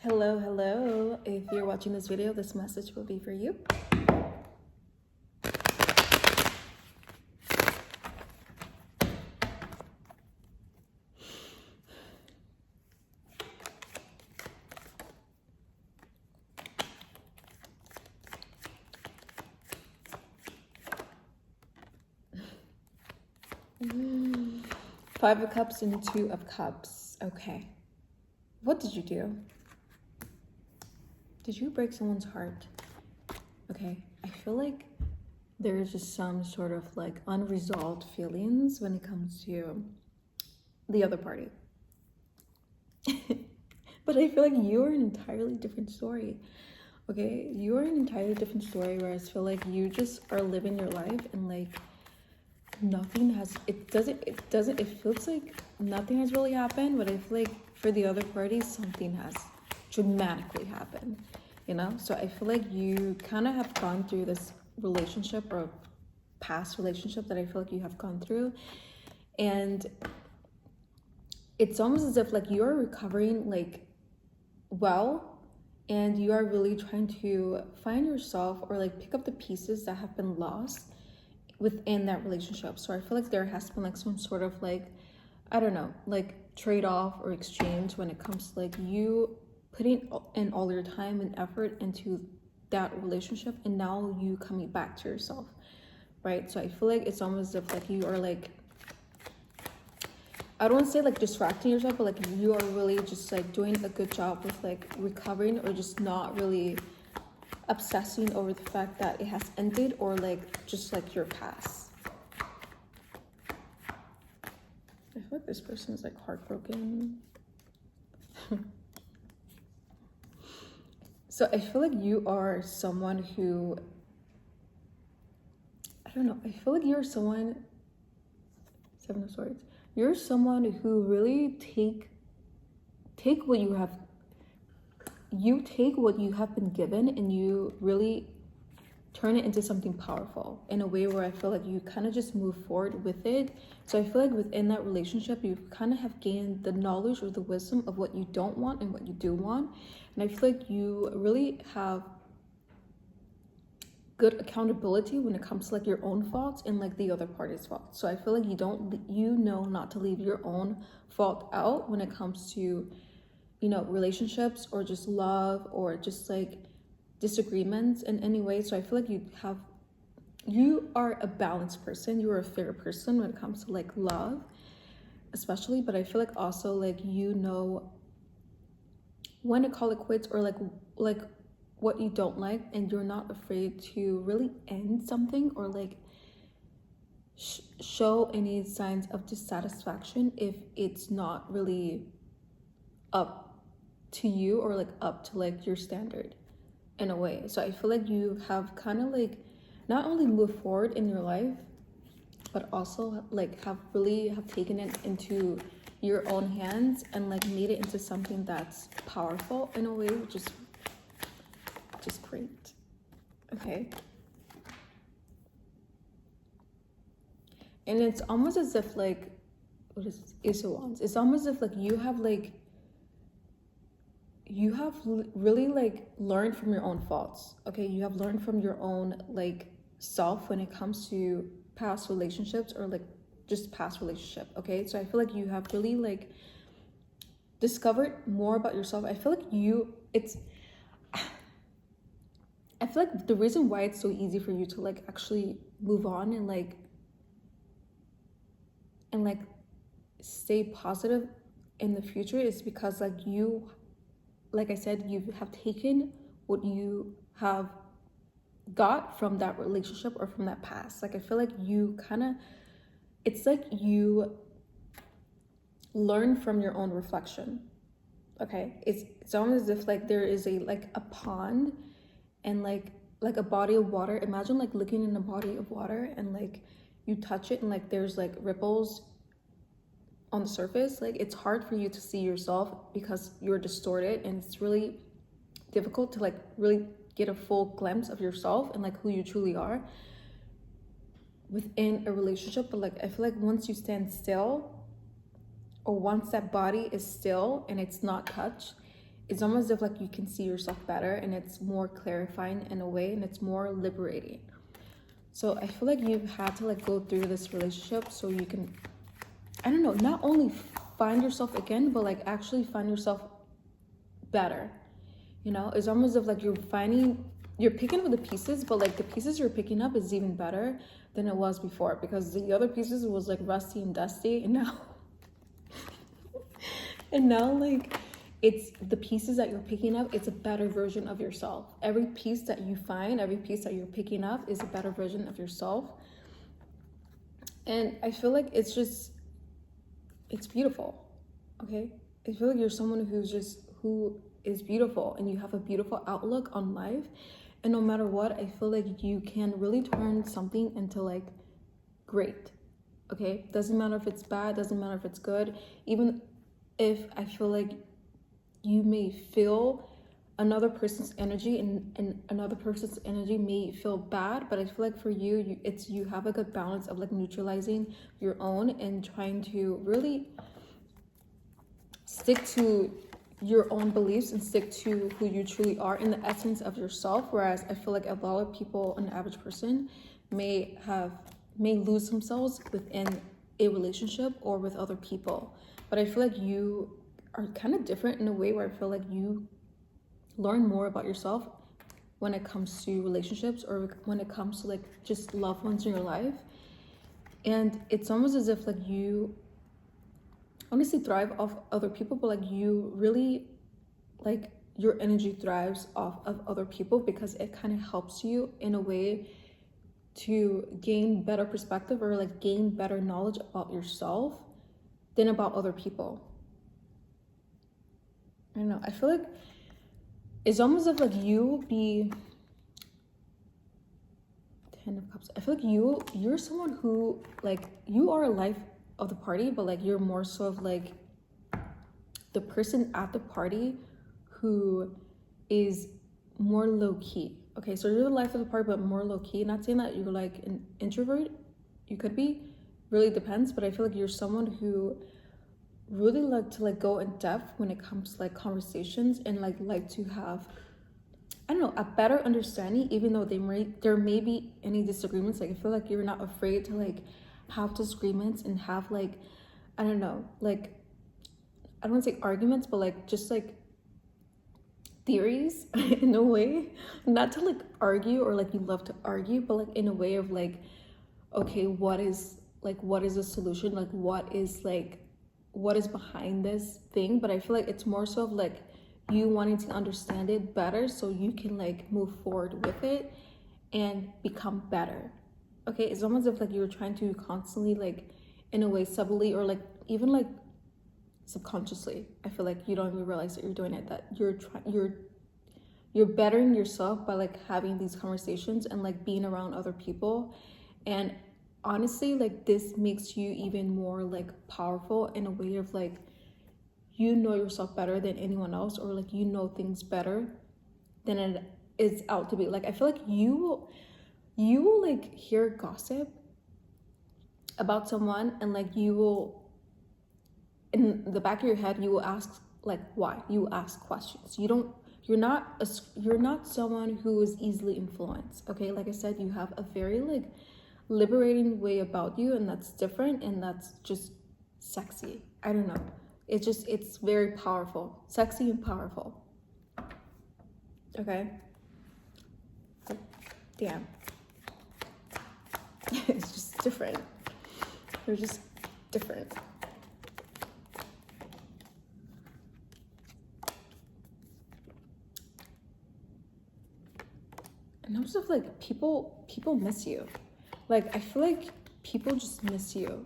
Hello, hello. If you're watching this video, this message will be for you. Five of Cups and Two of Cups. Okay. What did you do? Did you break someone's heart? Okay. I feel like there's just some sort of like unresolved feelings when it comes to the other party. But I feel like you're an entirely different story. Okay? You're an entirely different story, whereas I feel like you just are living your life and like nothing has it feels like nothing has really happened, but I feel like for the other party something has dramatically happened, so I feel like you kind of have gone through this relationship or past relationship that I feel like you have gone through, and it's almost as if like you're recovering like well, and you are really trying to find yourself or like pick up the pieces that have been lost within that relationship. So I feel like there has been like some sort of like, I don't know, like trade-off or exchange when it comes to like you putting in all your time and effort into that relationship, and now you coming back to yourself, right? So I feel like it's almost as if like you are like, I don't want to say like distracting yourself, but like you are really just like doing a good job with like recovering, or just not really obsessing over the fact that it has ended, or like just like your past. I feel like this person is like heartbroken. So I feel like you are someone who, I don't know, I feel like you're someone, Seven of Swords, you're someone who really take what you have, you take what you have been given and you really turn it into something powerful in a way where I feel like you kind of just move forward with it. So I feel like within that relationship, you kind of have gained the knowledge or the wisdom of what you don't want and what you do want. And I feel like you really have good accountability when it comes to like your own faults and like the other party's faults. So I feel like you know not to leave your own fault out when it comes to, relationships or just love or just like disagreements in any way. So I feel like you are a balanced person, you are a fair person when it comes to like love especially, but I feel like also like when to call it quits, or like what you don't like, and you're not afraid to really end something or like show any signs of dissatisfaction if it's not really up to you or like up to like your standard in a way. So I feel like you have kind of like not only moved forward in your life, but also like have taken it into your own hands and like made it into something that's powerful in a way, which is just great. Okay. And it's almost as if like, what is Ace of Wands? It's almost as if like you have really like learned from your own faults. Okay, you have learned from your own like self when it comes to past relationships or like just past relationship. Okay, so I feel like you have really like discovered more about yourself. I feel like I feel like the reason why it's so easy for you to like actually move on and like stay positive in the future is because like I said, you have taken what you have got from that relationship or from that past. Like I feel like it's like you learn from your own reflection. Okay, it's almost as if like there is a pond and like a body of water. Imagine like looking in a body of water and like you touch it and like there's like ripples on the surface. Like it's hard for you to see yourself because you're distorted, and it's really difficult to like really get a full glimpse of yourself and like who you truly are within a relationship. But like I feel like once you stand still, or once that body is still and it's not touched, it's almost as if like you can see yourself better, and it's more clarifying in a way, and it's more liberating. So I feel like you've had to like go through this relationship so you can, I don't know, not only find yourself again, but like actually find yourself better. You know, it's almost as if like you're picking up the pieces, but like the pieces you're picking up is even better than it was before, because the other pieces was like rusty and dusty, and now and now like it's the pieces that you're picking up, it's a better version of yourself. Every piece that you find, every piece that you're picking up is a better version of yourself. And I feel like it's beautiful. Okay, I feel like you're someone who is beautiful, and you have a beautiful outlook on life. And no matter what, I feel like you can really turn something into like great. Okay, doesn't matter if it's bad, doesn't matter if it's good. Even if I feel like you may feel another person's energy, and another person's energy may feel bad, but I feel like for you, you have a good balance of like neutralizing your own and trying to really stick to your own beliefs and stick to who you truly are in the essence of yourself. Whereas I feel like a lot of people, an average person, may lose themselves within a relationship or with other people. But I feel like you are kind of different in a way where I feel like you learn more about yourself when it comes to relationships, or when it comes to like just loved ones in your life. And it's almost as if like you honestly thrive off other people, but like you really, like your energy thrives off of other people, because it kind of helps you in a way to gain better perspective, or like gain better knowledge about yourself than about other people. I don't know, I feel like it's almost as if like Ten of Cups. I feel like you're someone who, like, you are a life of the party, but like you're more so of like the person at the party who is more low-key. Okay, so you're the life of the party, but more low-key. Not saying that you're like an introvert, you could be, really depends, but I feel like you're someone who really like to like go in depth when it comes to like conversations, and like to have, I don't know, a better understanding, even though there may be any disagreements. Like I feel like you're not afraid to like have disagreements and have like, I don't know, like, I don't want to say arguments, but like just like theories in a way, not to like argue or like you love to argue, but like in a way of like, okay, what is the solution? Like what is behind this thing? But I feel like it's more so of like you wanting to understand it better so you can like move forward with it and become better. Okay, it's almost as if like you're trying to constantly, like, in a way, subtly, or like even like subconsciously, I feel like you don't even realize that you're doing it, that you're bettering yourself by like having these conversations and like being around other people. And honestly, like this makes you even more like powerful in a way of like, you know yourself better than anyone else, or like you know things better than it is out to be. Like I feel like you will like hear gossip about someone, and like you will, in the back of your head, you will ask like why. You will ask questions. You're not someone who is easily influenced. Okay, like I said, you have a very like liberating way about you, and that's different, and that's just sexy. I don't know, it's very powerful, sexy and powerful. Okay, damn. It's just different. They're just different. And also like people miss you. Like I feel like people just miss you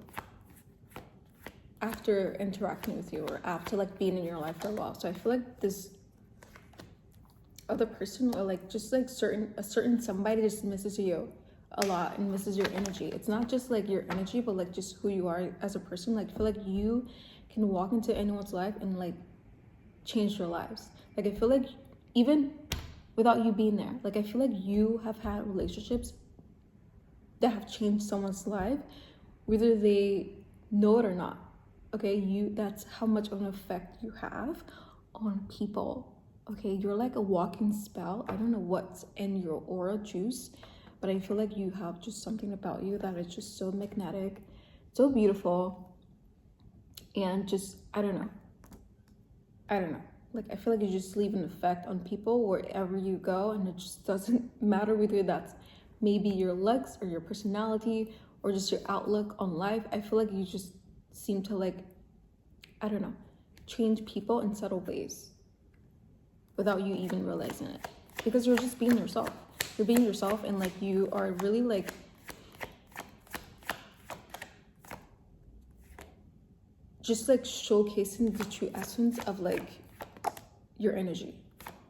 after interacting with you, or after like being in your life for a while. So I feel like this other person, or like just like a certain somebody just misses you a lot and misses your energy. It's not just like your energy, but like just who you are as a person. Like I feel like you can walk into anyone's life and like change their lives. Like I feel like even without you being there, like I feel like you have had relationships that have changed someone's life, whether they know it or not. Okay, that's how much of an effect you have on people. Okay, you're like a walking spell. I don't know what's in your aura juice, but I feel like you have just something about you that is just so magnetic, so beautiful, and just I don't know. Like I feel like you just leave an effect on people wherever you go, and it just doesn't matter whether that's maybe your looks or your personality or just your outlook on life. I feel like you just seem to like, I don't know, change people in subtle ways without you even realizing it, because you're just being yourself. You're being yourself, and like you are really like just like showcasing the true essence of like your energy.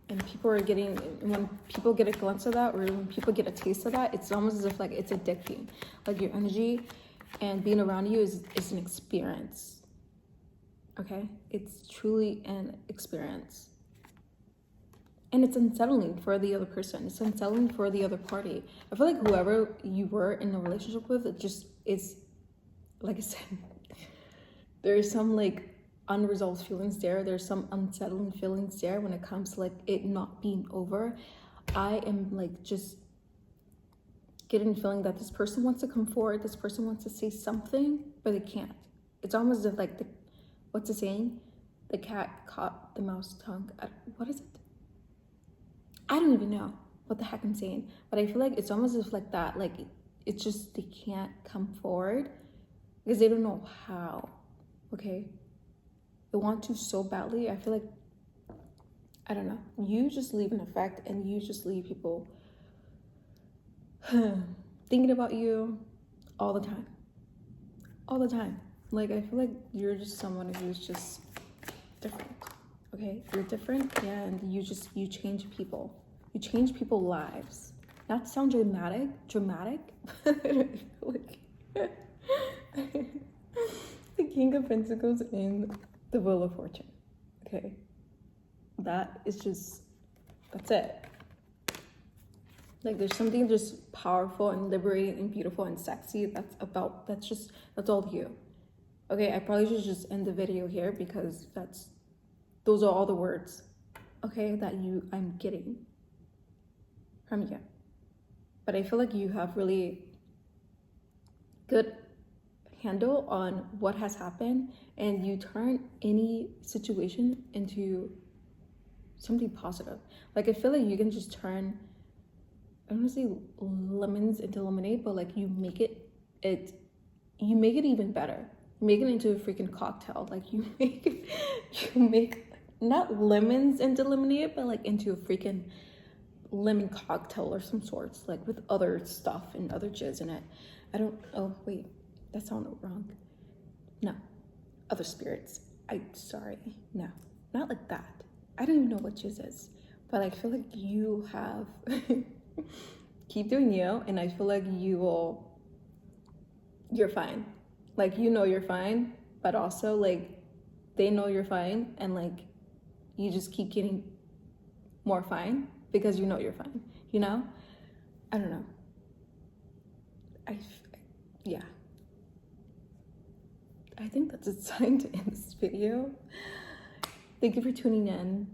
And people are getting, when people get a glimpse of that, or when people get a taste of that, it's almost as if like it's addicting. Like your energy and being around you is an experience. Okay, it's truly an experience. And it's unsettling for the other person. It's unsettling for the other party. I feel like whoever you were in a relationship with, it just is, like I said, there's some like unresolved feelings there. There's some unsettling feelings there when it comes to like it not being over. I am like just getting the feeling that this person wants to come forward. This person wants to say something, but they can't. It's almost as if like what's the saying? The cat caught the mouse tongue. What is it? I don't even know what the heck I'm saying, but I feel like it's almost as if like that, like it's just they can't come forward because they don't know how. Okay, they want to so badly. I feel like, I don't know, you just leave an effect, and you just leave people thinking about you all the time. Like I feel like you're just someone who's just different. Okay, you're different, and you change people. You change people's lives. Not to sound dramatic, but I feel like the King of Pentacles in the Wheel of Fortune. Okay, that is just, that's it. Like there's something just powerful and liberating and beautiful and sexy that's all you. Okay, I probably should just end the video here because those are all the words, okay, that I'm getting from you. But I feel like you have really good handle on what has happened, and you turn any situation into something positive. Like I feel like you can just turn, I don't want to say lemons into lemonade, but like you make it even better. You make it into a freaking cocktail. Like you make not lemons into lemonade, but like into a freaking lemon cocktail or some sorts, like with other stuff and other jizz in it. Oh wait, that sounded wrong. No, other spirits. No, not like that. I don't even know what jizz is, but I feel like you have keep doing you, and I feel like you're fine. Like you're fine, but also like they know you're fine, and like you just keep getting more fine because you're fine, I don't know. Yeah, I think that's a sign to end this video. Thank you for tuning in.